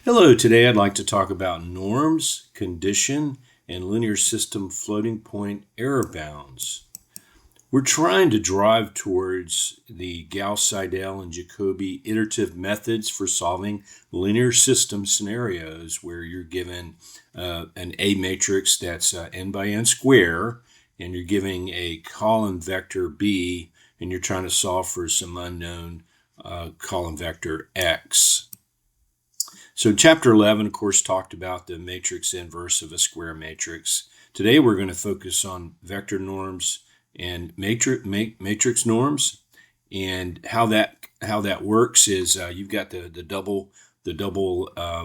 Hello, today I'd like to talk about norms, condition, and linear system floating point error bounds. We're trying to drive towards the Gauss-Seidel and Jacobi iterative methods for solving linear system scenarios where you're given an A matrix that's n by n square, and you're giving a column vector B, and you're trying to solve for some unknown column vector X. So chapter 11, of course, talked about the matrix inverse of a square matrix. Today we're going to focus on vector norms and matrix norms, and how that works is you've got the double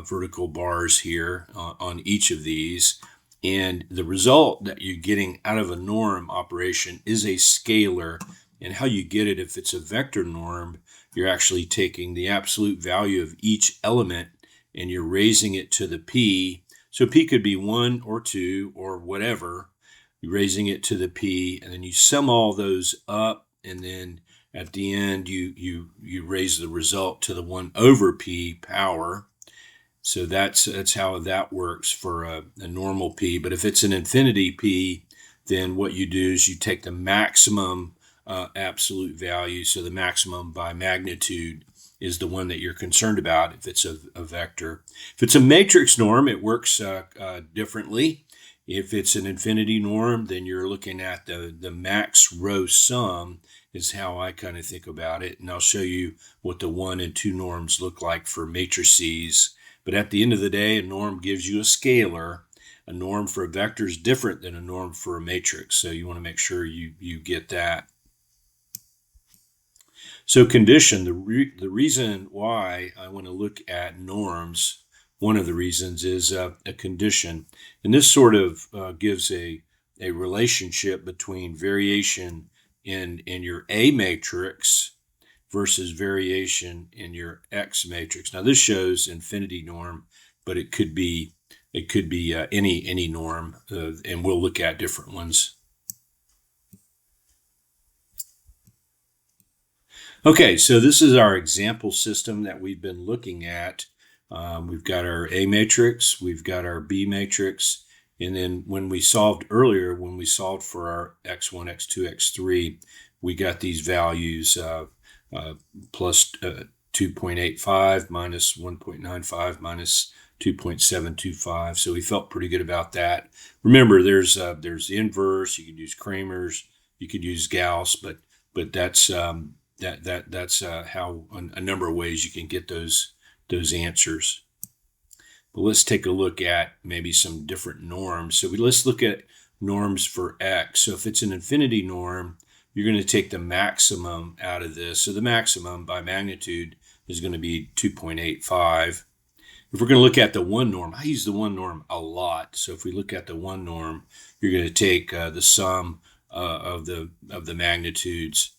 vertical bars here on each of these, and the result that you're getting out of a norm operation is a scalar. And how you get it, if it's a vector norm, you're actually taking the absolute value of each element and you're raising it to the p. So p could be 1 or 2 or whatever. You're raising it to the p, and then you sum all those up, and then at the end you raise the result to the 1 over p power. So that's how that works for a normal p. But if it's an infinity p, then what you do is you take the maximum absolute value, so the maximum by magnitude is the one that you're concerned about if it's a vector. If it's a matrix norm, it works differently. If it's an infinity norm, then you're looking at the max row sum is how I kind of think about it. And I'll show you what the 1 and 2 norms look like for matrices. But at the end of the day, a norm gives you a scalar. A norm for a vector is different than a norm for a matrix. So you want to make sure you get that. So condition, the reason why I want to look at norms, one of the reasons is a condition. And this sort of gives a relationship between variation in your A matrix versus variation in your X matrix. Now this shows infinity norm, but it could be any norm, and we'll look at different ones. Okay, so this is our example system that we've been looking at. We've got our A matrix, we've got our B matrix, and then when we solved earlier, when we solved for our x1, x2, x3, we got these values plus 2.85 minus 1.95 minus 2.725. So we felt pretty good about that. Remember, there's the inverse. You could use Kramer's, you could use Gauss, but that's that's how a number of ways you can get those answers. But let's take a look at maybe some different norms. So let's look at norms for X. So if it's an infinity norm, you're going to take the maximum out of this. So the maximum by magnitude is going to be 2.85. If we're going to look at the 1 norm, I use the 1 norm a lot. So if we look at the 1 norm, you're going to take the sum of the magnitudes.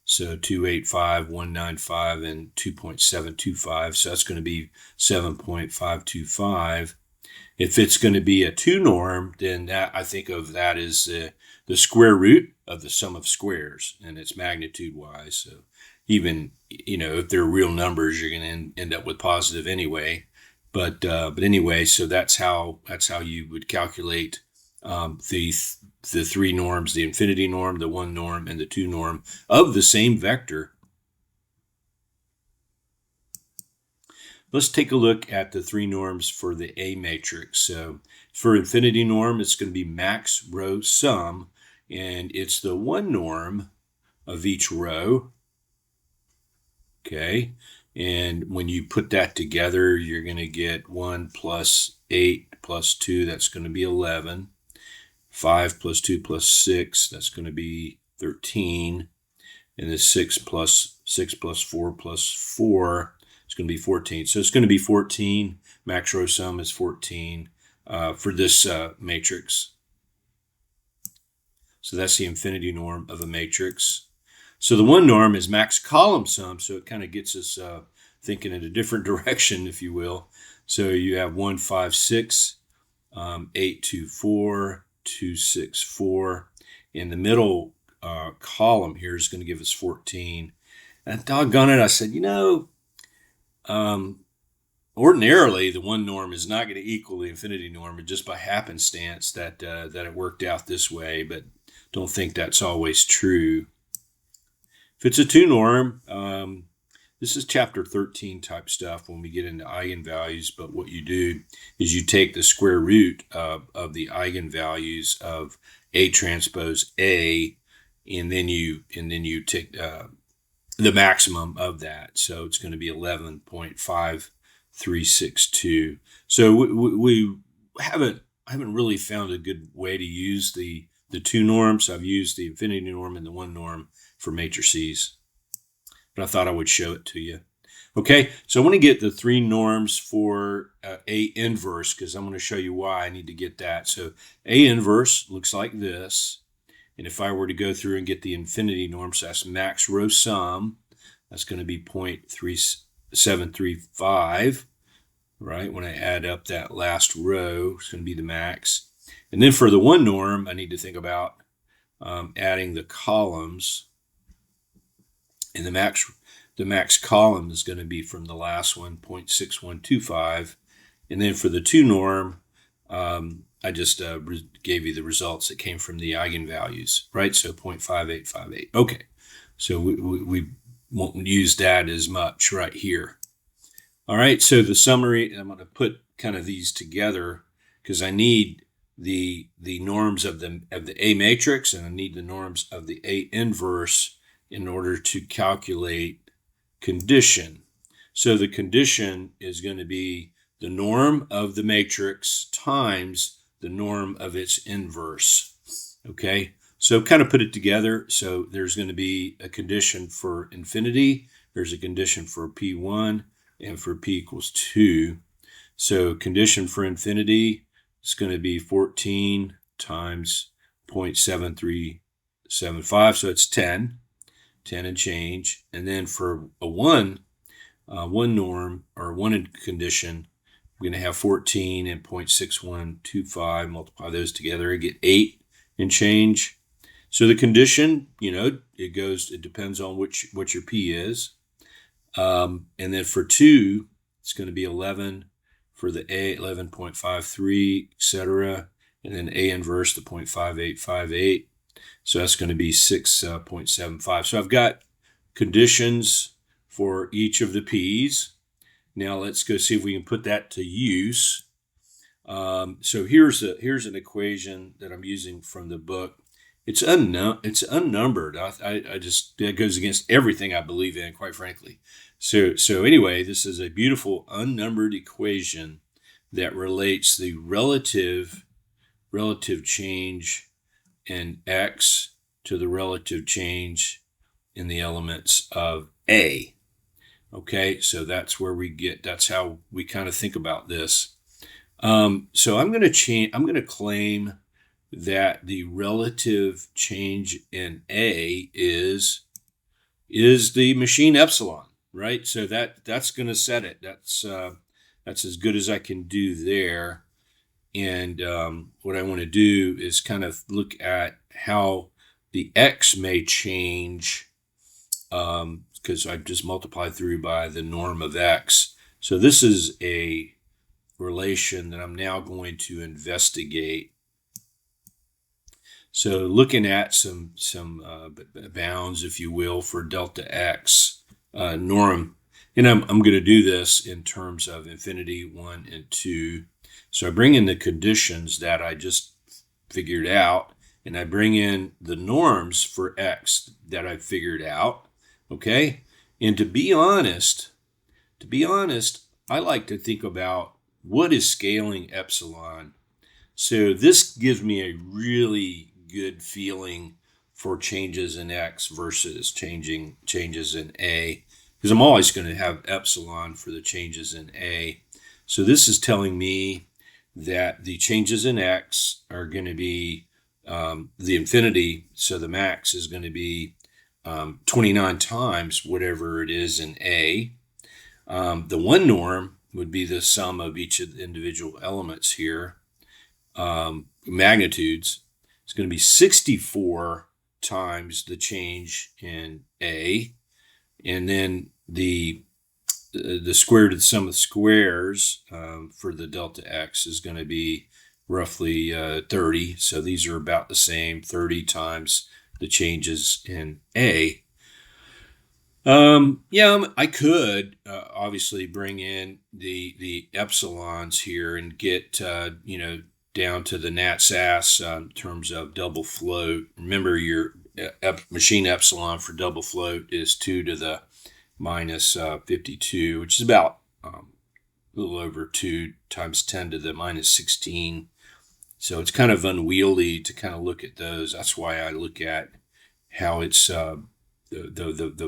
So 285, 195, and 2.725. So that's going to be 7.525. If it's going to be a 2 norm, then that I think of that as the square root of the sum of squares, and it's magnitude-wise. So even, if they're real numbers, you're going to end up with positive anyway. But anyway, so that's how you would calculate the 3 norms: the infinity norm, the 1 norm, and the 2 norm of the same vector. Let's take a look at the 3 norms for the A matrix. So for infinity norm, it's going to be max row sum, and it's the 1 norm of each row. Okay, and when you put that together, you're going to get 1 plus 8 plus 2, that's going to be 11. 5 plus 2 plus 6, that's going to be 13. And the 6 plus 4 plus 4, it's going to be 14. So it's going to be 14. Max row sum is 14 for this matrix. So that's the infinity norm of a matrix. So the 1 norm is max column sum, so it kind of gets us thinking in a different direction, if you will. So you have 1, 5, 6, 8, 2, 4, 2, 6, 4. In the middle column here is going to give us 14. And doggone it, I said, ordinarily, the one norm is not going to equal the infinity norm, but just by happenstance that it worked out this way. But don't think that's always true. If it's a 2 norm, this is chapter 13 type stuff when we get into eigenvalues. But what you do is you take the square root of the eigenvalues of A transpose A, and then you take the maximum of that. So it's going to be 11.5362. So we haven't really found a good way to use the 2 norms. I've used the infinity norm and the 1 norm for matrices, but I thought I would show it to you. Okay, so I want to get the 3 norms for A inverse, because I'm going to show you why I need to get that. So A inverse looks like this. And if I were to go through and get the infinity norm, so that's max row sum, that's going to be 0.3735, right? When I add up that last row, it's going to be the max. And then for the 1 norm, I need to think about adding the columns. And the max column is going to be from the last one, 0.6125. And then for the 2 norm, I just gave you the results that came from the eigenvalues, right? So 0.5858. Okay, so we won't use that as much right here. All right, so the summary, I'm going to put kind of these together because I need the norms of the A matrix, and I need the norms of the A inverse in order to calculate condition. So the condition is going to be the norm of the matrix times the norm of its inverse. Okay, so kind of put it together. So there's going to be a condition for infinity, there's a condition for P1, and for P equals 2. So condition for infinity is going to be 14 times 0.7375, so it's 10 and change. And then for a 1 norm or 1 condition, we're going to have 14 and 0.6125, multiply those together, and get 8 and change. So the condition, it depends on what your P is. And then for 2, it's going to be 11 for the A, 11.53, etc. And then A inverse, the 0.5858. So that's going to be 6.75. So I've got conditions for each of the P's. Now let's go see if we can put that to use. So here's an equation that I'm using from the book. It's unnumbered. I just, that goes against everything I believe in, quite frankly. So anyway, this is a beautiful unnumbered equation that relates the relative change in X to the relative change in the elements of A. Okay, so that's how we kind of think about this. So I'm going to claim that the relative change in A is the machine epsilon, right? So that's going to set it. That's as good as I can do there. And what I want to do is kind of look at how the X may change, because I've just multiplied through by the norm of X. So this is a relation that I'm now going to investigate. So looking at some bounds, if you will, for delta X norm, and I'm going to do this in terms of infinity 1 and 2. So I bring in the conditions that I just figured out, and I bring in the norms for X that I figured out. Okay, and to be honest, I like to think about what is scaling epsilon. So this gives me a really good feeling for changes in X versus changes in A, because I'm always going to have epsilon for the changes in A. So this is telling me that the changes in X are going to be the infinity, so the max is going to be 29 times whatever it is in A. The 1 norm would be the sum of each of the individual elements here, magnitudes. It's going to be 64 times the change in A. And then the the square root of the sum of squares for the delta x is going to be roughly 30. So these are about the same, 30 times the changes in A. I could obviously bring in the epsilons here and get down to the nat-sass in terms of double float. Remember, your machine epsilon for double float is 2 to the minus 52, which is about a little over 2 times 10 to the minus 16. So it's kind of unwieldy to kind of look at those. That's why I look at how it's the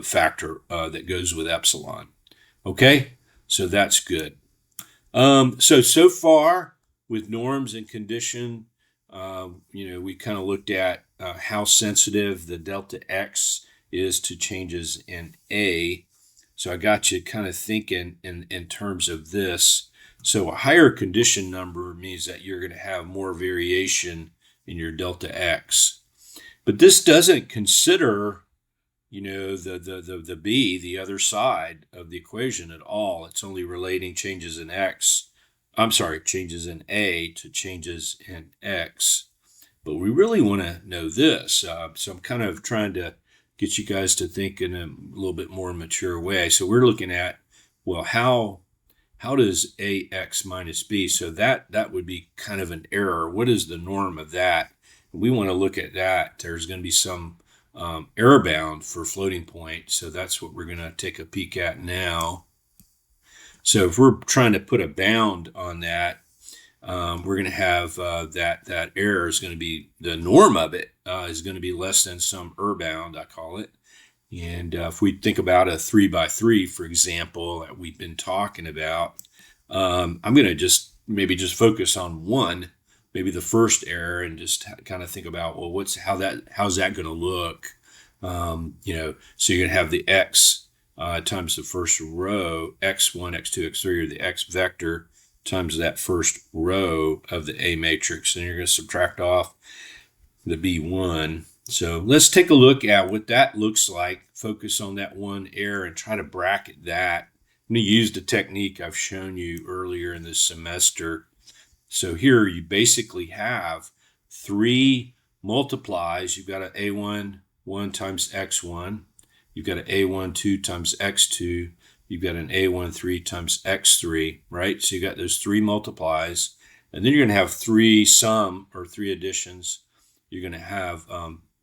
factor that goes with epsilon. Okay, so that's good. So far with norms and condition, we kind of looked at how sensitive the delta x is to changes in A. So I got you kind of thinking in terms of this. So a higher condition number means that you're going to have more variation in your delta x. But this doesn't consider the B, the other side of the equation at all. It's only relating changes in changes in A to changes in X. But we really want to know this. So I'm kind of trying to get you guys to think in a little bit more mature way. So we're looking at, well, how does AX minus B? So that would be kind of an error. What is the norm of that? We want to look at that. There's going to be some error bound for floating point. So that's what we're going to take a peek at now. So if we're trying to put a bound on that, we're going to have that error is going to be, the norm of it is going to be less than some error bound, I call it. And if we think about a 3 by 3, for example, that we've been talking about, I'm going to just focus on one, maybe the first error, and just kind of think about, well, how's that going to look? So you're going to have the x times the first row, x1, x2, x3, or the x vector times that first row of the A matrix, and you're going to subtract off the B1. So let's take a look at what that looks like. Focus on that one error and try to bracket that. I'm going to use the technique I've shown you earlier in this semester. So here you basically have 3 multiplies. You've got an A1, 1 times x1. You've got an A1, 2 times x2. You've got an A1, 3 times x3, right? So you got those 3 multiplies. And then you're going to have 3 additions. You're going to have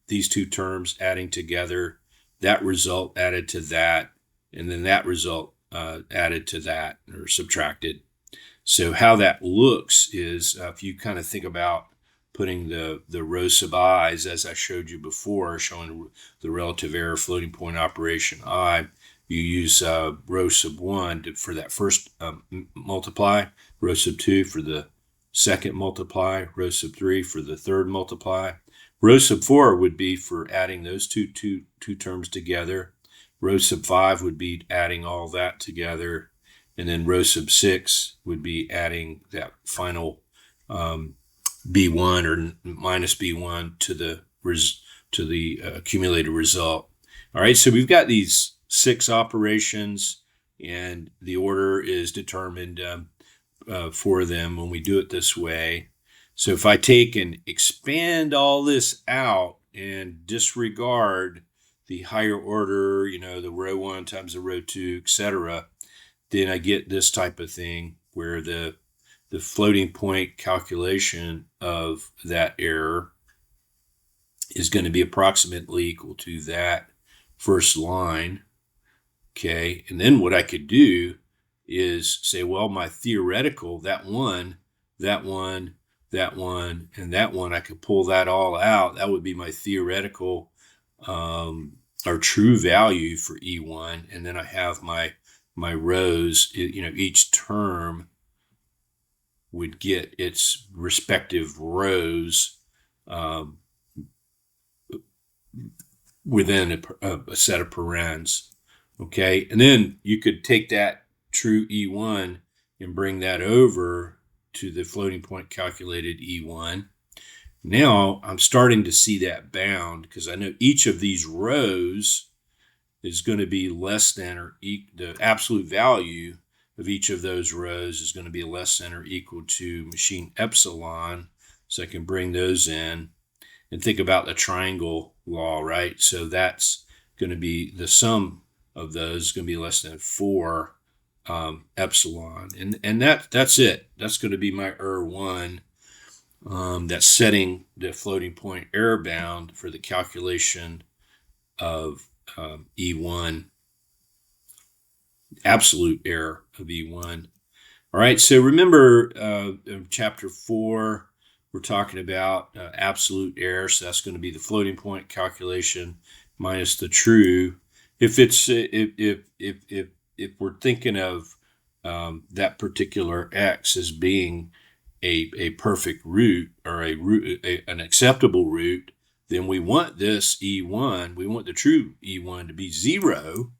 these 2 terms adding together, that result added to that, and then that result added to that or subtracted. So how that looks is if you kind of think about putting the row sub i's, as I showed you before, showing the relative error floating point operation I, you use row sub 1 for that first multiply, row sub 2 for the second multiply, row sub 3 for the third multiply. Row sub 4 would be for adding those two terms together. Row sub 5 would be adding all that together. And then row sub 6 would be adding that final B1 or minus B1 to the accumulated result. All right, so we've got these 6 operations, and the order is determined for them when we do it this way. So if I take and expand all this out and disregard the higher order, the row 1 times the row 2, etc., then I get this type of thing where the floating point calculation of that error is going to be approximately equal to that first line. Okay, and then what I could do is say, well, my theoretical, that one, and that one, I could pull that all out. That would be my theoretical or true value for E1. And then I have my rows, each term would get its respective rows within a set of parens. Okay, and then you could take that true E1 and bring that over to the floating point calculated E1. Now I'm starting to see that bound because I know each of these rows is going to be less than or the absolute value of each of those rows is going to be less than or equal to machine epsilon. So I can bring those in and think about the triangle law, right? So that's going to be the sum of those is going to be less than 4 epsilon. And that's it. That's going to be my one. That's setting the floating point error bound for the calculation of E1, absolute error of E1. All right, so remember in chapter 4, we're talking about absolute error, so that's going to be the floating point calculation minus the true. If it's if we're thinking of that particular x as being a perfect root or an acceptable root, then we want this E1, we want the true E1 to be 0.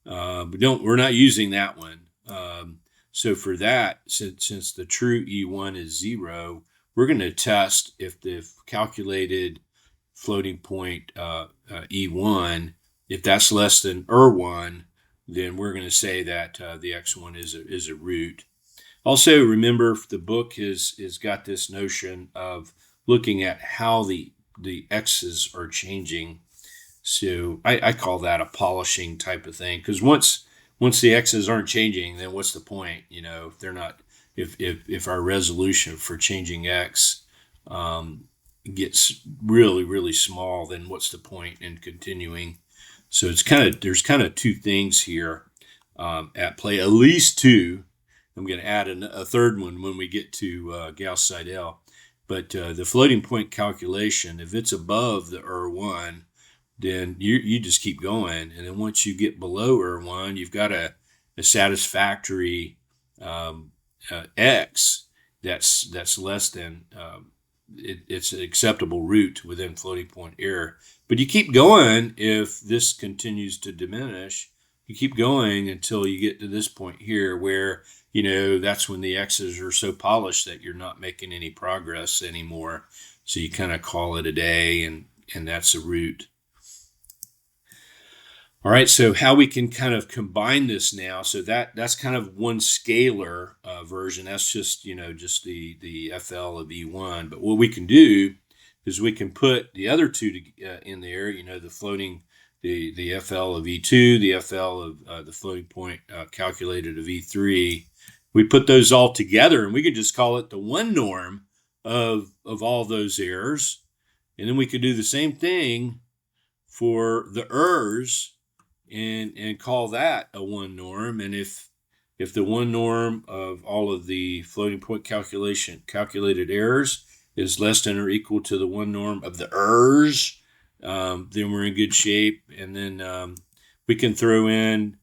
We're not using that one. So for that, since the true E1 is 0, we're going to test if the calculated floating point E1, if that's less than 1, then we're going to say that the x1 is a root. Also, remember, the book has got this notion of looking at how the x's are changing. So I call that a polishing type of thing, because once the x's aren't changing, then what's the point? If they're not, if our resolution for changing x gets really, really small, then what's the point in continuing? So there's kind of two things here at play, at least two. I'm going to add a third one when we get to Gauss-Seidel. But the floating point calculation, if it's above the 1, then you just keep going. And then once you get below 1, you've got a satisfactory x that's less than it's an acceptable root within floating point error. But you keep going if this continues to diminish. You keep going until you get to this point here where, that's when the x's are so polished that you're not making any progress anymore. So you kind of call it a day, and that's a root. All right, so how we can kind of combine this now. So that's kind of one scalar version. That's just, just the FL of E1. But what we can do is we can put the other two in there, the floating, the FL of E2, the FL of the floating point calculated of E3. We put those all together, and we could just call it the one norm of all those errors. And then we could do the same thing for the errors, and call that a one norm. And if the one norm of all of the floating point calculated errors is less than or equal to the one norm of the errors, then we're in good shape. And then we can throw in,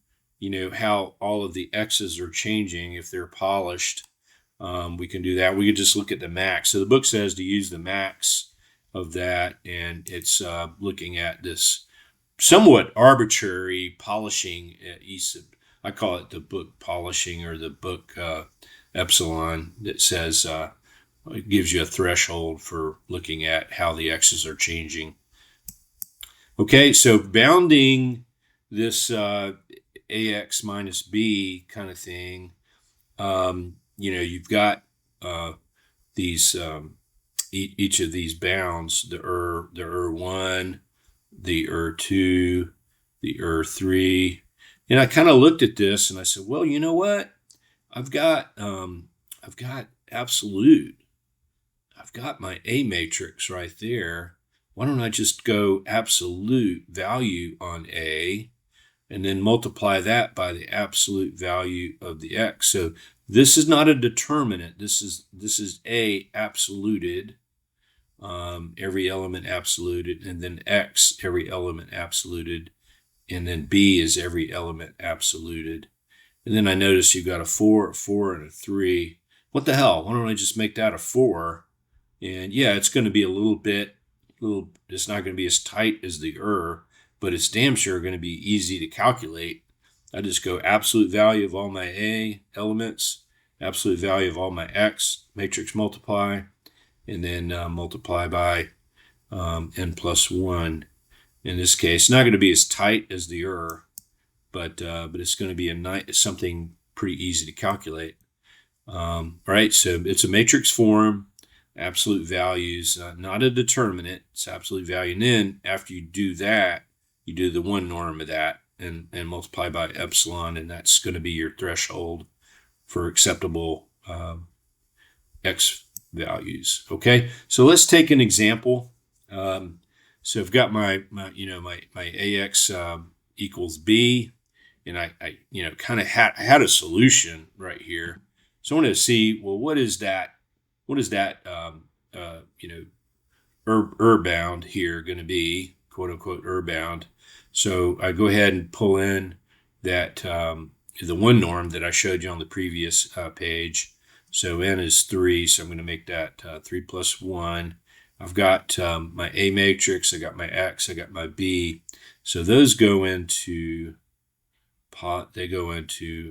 how all of the x's are changing if they're polished. We can do that. We could just look at the max. So the book says to use the max of that, and it's looking at this somewhat arbitrary polishing. I call it the book polishing, or the book epsilon, that says it gives you a threshold for looking at how the x's are changing. Okay, so bounding this ax minus b kind of thing, you've got these each of these bounds, the 1, the 2, the 3. And I kind of looked at this and I said, well, you know what? I've got absolute. I've got my A matrix right there. Why don't I just go absolute value on A and then multiply that by the absolute value of the x? So this is not a determinant. This is A absoluted. Every element absoluted, and then x, every element absoluted, and then b is every element absoluted. And then I notice you've got a 4, and a 3. What the hell? Why don't I just make that a 4? And yeah, it's going to be it's not going to be as tight as the but it's damn sure going to be easy to calculate. I just go absolute value of all my A elements, absolute value of all my x, matrix multiply, and then multiply by n plus 1. in this case. Not going to be as tight as the but it's going to be something pretty easy to calculate. Right, so it's a matrix form, absolute values, not a determinant. It's absolute value. And then after you do that, you do the one norm of that and multiply by epsilon, and that's going to be your threshold for acceptable x values. Okay, so let's take an example. So I've got my ax equals b, and I kind of had a solution right here. So I want to see, well, what is that bound here going to be, quote unquote bound. So I go ahead and pull in that the one norm that I showed you on the previous page. So n is 3, so I'm going to make that 3 plus 1. I've got my A matrix, I got my X, I got my B. So those go into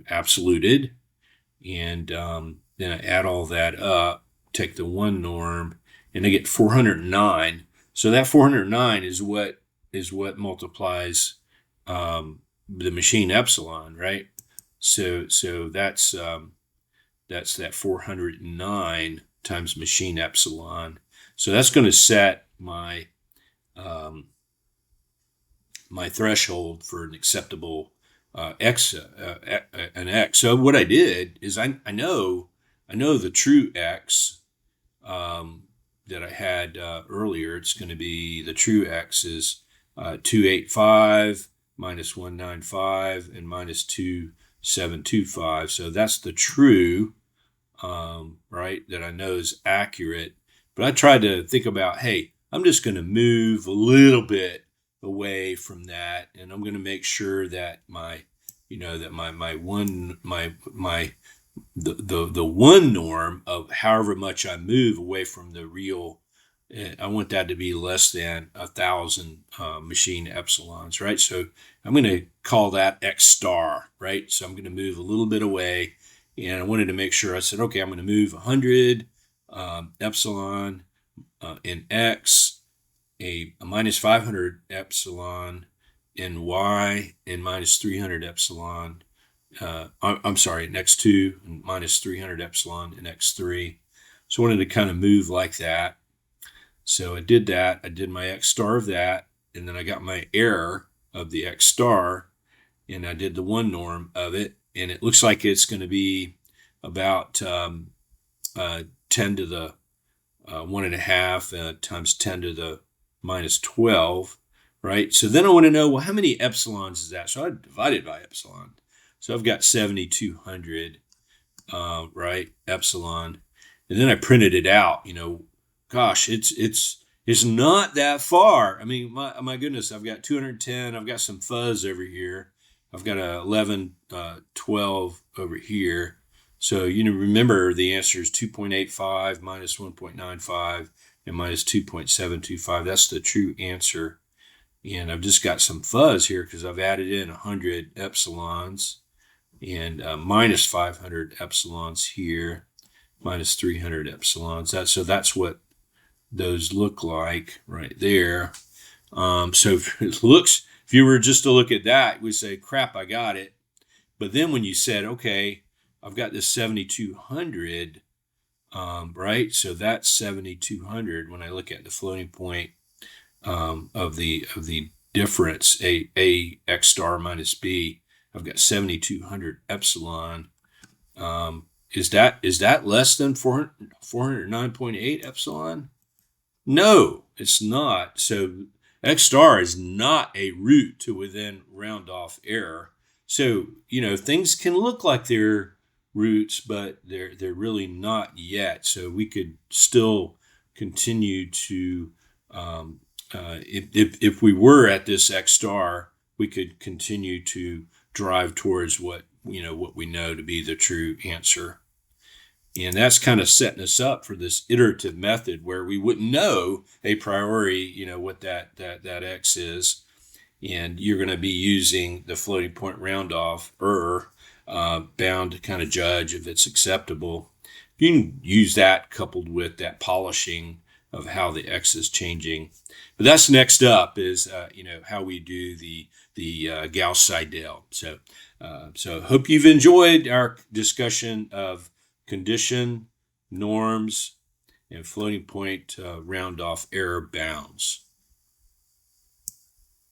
absoluted, and then I add all that up, take the one norm, and I get 409. So that 409 is what multiplies the machine epsilon, right? So that's that 409 times machine epsilon. So that's going to set my my threshold for an acceptable x. So what I did is I know the true x that I had earlier. It's going to be, the true x is 285 minus 195 and minus 2725. So that's the true, right, that I know is accurate. But I tried to think about, hey, I'm just going to move a little bit away from that, and I'm going to make sure that the one norm of however much I move away from the real, I want that to be less than 1,000 machine epsilons, right? So I'm going to call that x star, right? So I'm going to move a little bit away, and I wanted to make sure, I said, okay, I'm going to move 100 epsilon in x, a minus 500 epsilon in y, and minus 300 epsilon. I'm sorry, in x2, and minus 300 epsilon in x3. So I wanted to kind of move like that. So I did that. I did my x star of that, and then I got my error of the x star, and I did the one norm of it, and it looks like it's going to be about 10 to the 1.5 times 10 to the minus 12, right? So then I want to know, well, how many epsilons is that? So I divided by epsilon. So I've got 7,200, right, epsilon. And then I printed it out. Gosh, it's not that far. I mean, my goodness, I've got 210. I've got some fuzz over here. I've got a 11, 12 over here. So, remember the answer is 2.85 minus 1.95 and minus 2.725. That's the true answer. And I've just got some fuzz here because I've added in 100 epsilons and minus 500 epsilons here, minus 300 epsilons. So that's what those look like right there. So if you were just to look at that, we'd say, crap, I got it. But then when you said, okay, I've got this 7,200, right? So that's 7,200 when I look at the floating point of the difference, a x star minus b. I've got 7,200 epsilon. Is that less than 409.8 epsilon? No, it's not. So x star is not a root to within round off error. So, things can look like they're roots, but they're really not yet. So we could still continue to, if we were at this x star, we could continue to drive towards what we know to be the true answer. And that's kind of setting us up for this iterative method where we wouldn't know a priori, what that x is. And you're going to be using the floating point round off bound to kind of judge if it's acceptable. You can use that coupled with that polishing of how the x is changing. But that's next up is how we do the Gauss-Seidel. So hope you've enjoyed our discussion of condition, norms, and floating point round-off error bounds.